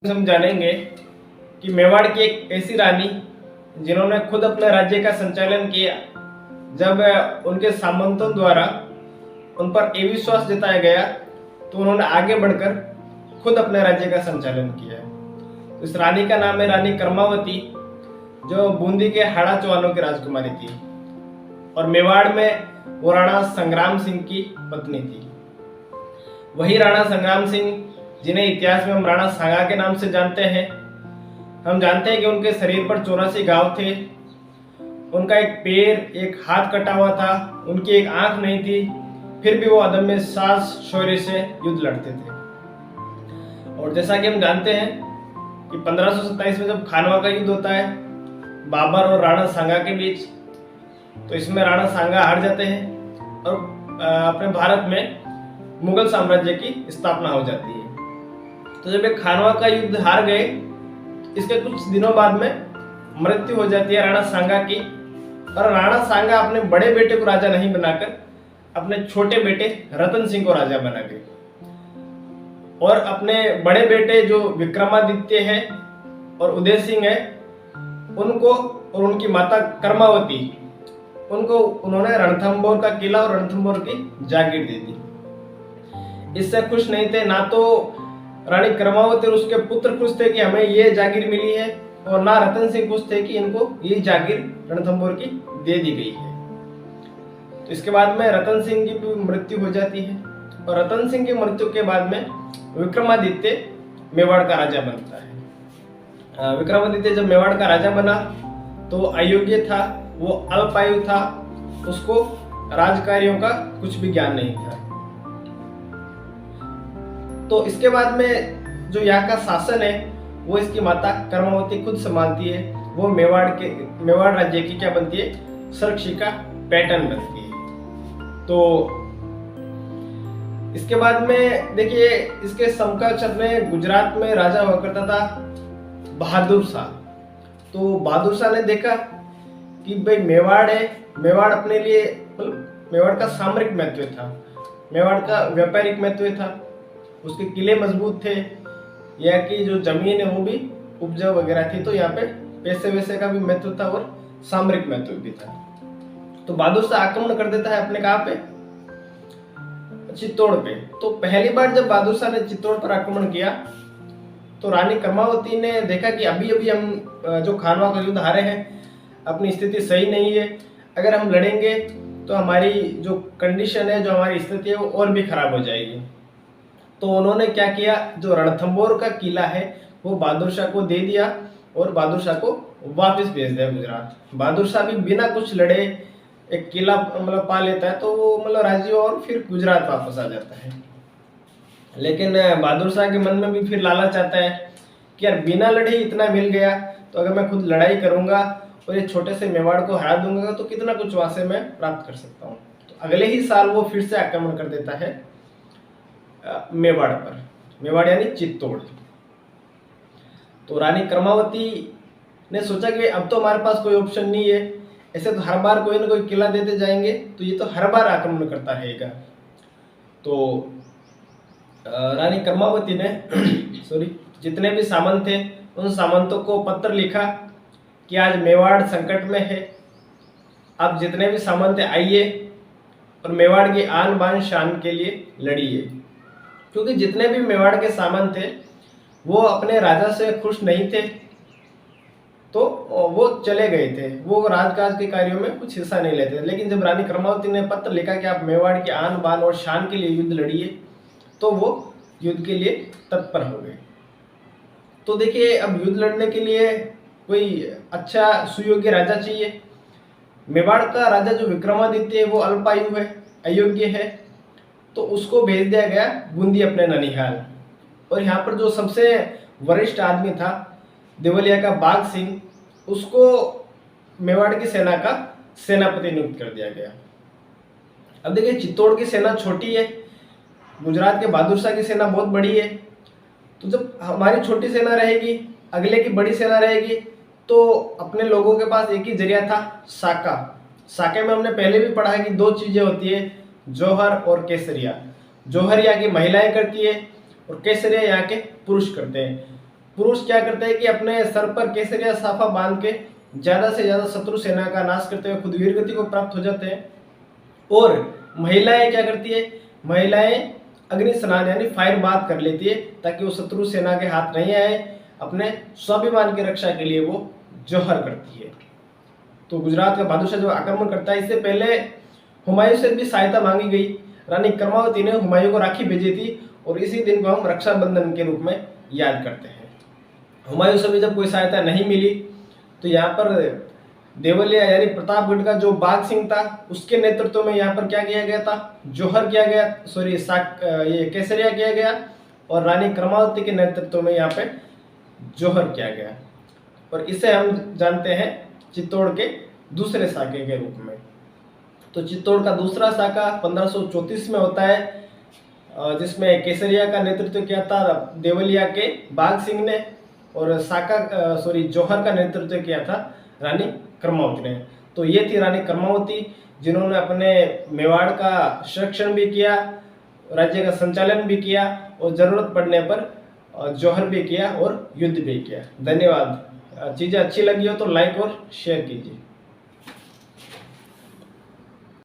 हम जानेंगे कि मेवाड़ की एक ऐसी रानी जिन्होंने खुद अपने राज्य का संचालन किया जब उनके सामंतों द्वारा उन पर ये विश्वास जताया गया तो उन्होंने आगे बढ़कर खुद अपने राज्य का संचालन किया। इस रानी का नाम है रानी कर्मावती, जो बूंदी के हाड़ा चौहानों की राजकुमारी थी और मेवाड़ में वो राणा संग्राम सिंह की पत्नी थी। वही राणा संग्राम सिंह जिन्हें इतिहास में हम राणा सांगा के नाम से जानते हैं। हम जानते हैं कि उनके शरीर पर 84 घाव थे, उनका एक पैर एक हाथ कटा हुआ था, उनकी एक आंख नहीं थी, फिर भी वो अदम्य साहस शौर्य से युद्ध लड़ते थे। और जैसा कि हम जानते हैं कि 1527 में जब खानवा का युद्ध होता है बाबर और राणा सांगा के बीच, तो इसमें राणा सांगा हार जाते हैं और अपने भारत में मुगल साम्राज्य की स्थापना हो जाती है। तो जब एक खानवा का युद्ध हार गए, इसके कुछ दिनों बाद में मृत्यु हो जाती है राणा सांगा की, और राणा सांगा अपने बड़े बेटे को राजा नहीं बनाकर अपने छोटे बेटे रतन सिंह को राजा बना गए और अपने बड़े बेटे जो विक्रमादित्य है और उदय सिंह है उनको और उनकी माता कर्मावती उनको उन्होंने रणथंभौर का किला और रणथंभौर की जागीर दे दी। इससे खुश नहीं थे, ना तो रानी कर्मावती और उसके पुत्र खुश थे कि हमें ये जागीर मिली है, और ना रतन सिंह खुश थे कि इनको ये जागीर रणथंभौर की दे दी गई है। तो इसके बाद में रतन सिंह की भी मृत्यु हो जाती है और रतन सिंह की मृत्यु के बाद में विक्रमादित्य मेवाड़ का राजा बनता है। विक्रमादित्य जब मेवाड़ का राजा बना तो अयोग्य था, वो अल्पायु था, उसको राजकार्यों का कुछ भी ज्ञान नहीं था। तो इसके बाद में जो यहाँ का शासन है वो इसकी माता कर्मावती खुद संभालती है। वो मेवाड़ राज्य की क्या बनती है, सरक्षिका पैटर्न बनती है। तो इसके बाद में देखिए इसके समकक्ष अपने गुजरात में राजा हुआ करता था बहादुर शाह। तो बहादुर शाह ने देखा कि भाई मेवाड़ है, मेवाड़ अपने लिए मेवाड़ का सामरिक महत्व था, मेवाड़ का व्यापारिक महत्व था, उसके किले मजबूत थे, या कि जो जमीन है वो भी उपजाऊ वगैरह थी, तो यहाँ पे पैसे वैसे का भी महत्व था और सामरिक महत्व भी था। तो बहादुर शाह आक्रमण कर देता है अपने कहाँ पे, चित्तौड़ पे। तो पहली बार जब बहादुर शाह ने चित्तौड़ पर आक्रमण किया तो रानी कर्मावती ने देखा कि अभी अभी हम जो खानवा का युद्ध हारे हैं, अपनी स्थिति सही नहीं है, अगर हम लड़ेंगे तो हमारी जो कंडीशन है, जो हमारी स्थिति है वो और भी खराब हो जाएगी। तो उन्होंने क्या किया, जो रणथंभौर का किला है वो बहादुर शाह को दे दिया और बहादुर शाह को वापस भेज दिया गुजरात। बहादुर शाह भी बिना कुछ लड़े एक किला पा लेता है, तो वो राज्य और फिर गुजरात वापस आ जाता है। लेकिन बहादुर शाह के मन में भी फिर लालच आता है कि यार बिना लड़े ही इतना मिल गया, तो अगर मैं खुद लड़ाई करूंगा और ये छोटे से मेवाड़ को हरा दूंगा तो कितना कुछ वहां से मैं प्राप्त कर सकता हूँ। तो अगले ही साल वो फिर से आक्रमण कर देता है मेवाड़ पर, मेवाड़ यानी चित्तौड़। तो रानी कर्मावती ने सोचा कि अब तो हमारे पास कोई ऑप्शन नहीं है, ऐसे तो हर बार कोई ना कोई किला देते जाएंगे तो ये तो हर बार आक्रमण करता रहेगा। तो रानी कर्मावती ने जितने भी सामंत थे उन सामंतों को पत्र लिखा कि आज मेवाड़ संकट में है, आप जितने भी सामंत आइए और मेवाड़ की आन बान शान के लिए लड़िए। क्योंकि जितने भी मेवाड़ के सामंत थे वो अपने राजा से खुश नहीं थे, तो वो चले गए थे, वो राजकाज के कार्यों में कुछ हिस्सा नहीं लेते। लेकिन जब रानी कर्मावती ने पत्र लिखा कि आप मेवाड़ की आन बान और शान के लिए युद्ध लड़िए, तो वो युद्ध के लिए तत्पर हो गए। तो देखिए अब युद्ध लड़ने के लिए कोई अच्छा सुयोग्य राजा चाहिए। मेवाड़ का राजा जो विक्रमादित्य है वो अल्पायु है, अयोग्य है, तो उसको भेज दिया गया बूंदी अपने ननिहाल। और यहाँ पर जो सबसे वरिष्ठ आदमी था देवलिया का बाघ सिंह, उसको मेवाड़ की सेना का सेनापति नियुक्त कर दिया गया। अब देखिए चित्तौड़ की सेना छोटी है, गुजरात के बहादुर शाह की सेना बहुत बड़ी है। तो जब हमारी छोटी सेना रहेगी, अगले की बड़ी सेना रहेगी, तो अपने लोगों के पास एक ही जरिया था, साका। साके में हमने पहले भी पढ़ा है कि दो चीजें होती है, जौहर और केसरिया। जौहर यहाँ की महिलाएं करती है और केसरिया यहाँ के पुरुष करते हैं। पुरुष क्या करते हैं कि अपने सर पर केसरिया साफा बांध के ज्यादा से ज्यादा शत्रु सेना का नाश करते हुए खुद वीरगति को प्राप्त हो जाते हैं। और महिलाएं क्या करती है, महिलाएं अग्नि स्नान यानी फायर बाथ कर लेती है ताकि वो शत्रु सेना के हाथ नहीं आए। अपने स्वाभिमान की रक्षा के लिए वो जौहर करती है। तो गुजरात का बहादुर शाह जो आक्रमण करता है, इससे पहले हुमायूं से भी सहायता मांगी गई। रानी कर्मावती ने हुमायूं को राखी भेजी थी और इसी दिन को हम रक्षाबंधन के रूप में याद करते हैं। हुमायूं से भी जब कोई सहायता नहीं मिली तो यहाँ पर देवलिया यानी प्रतापगढ़ का जो बाघ सिंह था उसके नेतृत्व में यहाँ पर क्या किया गया था, जौहर किया गया, सॉरी ये केसरिया किया गया। और रानी कर्मावती के नेतृत्व में यहाँ पे जौहर किया गया। और इसे हम जानते हैं चित्तौड़ के दूसरे साके के रूप में। तो चित्तौड़ का दूसरा साका 1534 में होता है, जिसमें केसरिया का नेतृत्व किया था देवलिया के बाघ सिंह ने, और जौहर का नेतृत्व किया था रानी कर्मावती ने। तो ये थी रानी कर्मावती जिन्होंने अपने मेवाड़ का संरक्षण भी किया, राज्य का संचालन भी किया और जरूरत पड़ने पर जौहर भी किया और युद्ध भी किया। धन्यवाद। चीज़ें अच्छी लगी हो तो लाइक और शेयर कीजिए।